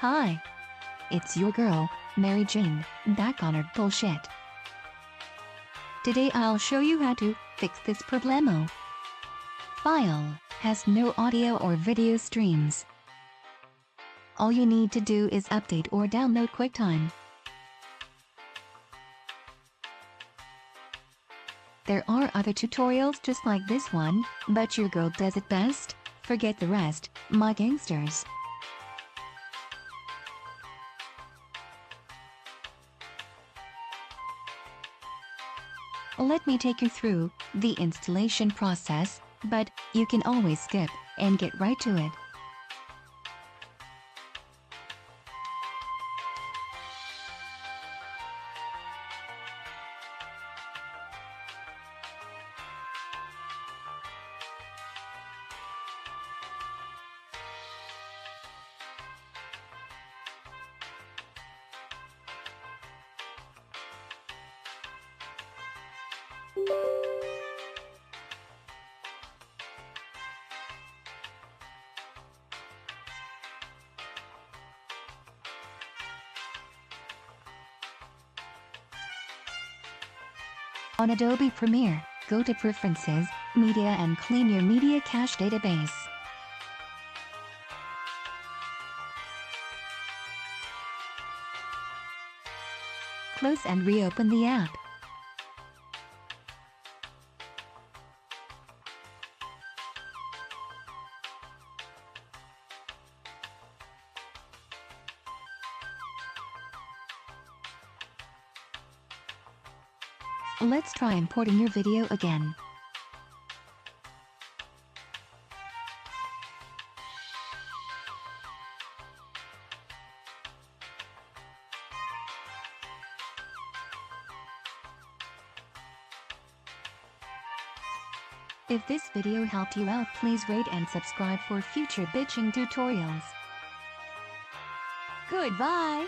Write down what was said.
Hi. It's your girl, Mary Jane, back on her bullshit. Today I'll show you how to fix this problemo. File has no audio or video streams. All you need to do is update or download QuickTime. There are other tutorials just like this one, but your girl does it best. Forget the rest, my gangsters. Let me take you through the installation process, but you can always skip and get right to it. On Adobe Premiere, go to Preferences, Media and clean your media cache database. Close and reopen the app. Let's try importing your video again. If this video helped you out, please rate and subscribe for future bitching tutorials. Goodbye!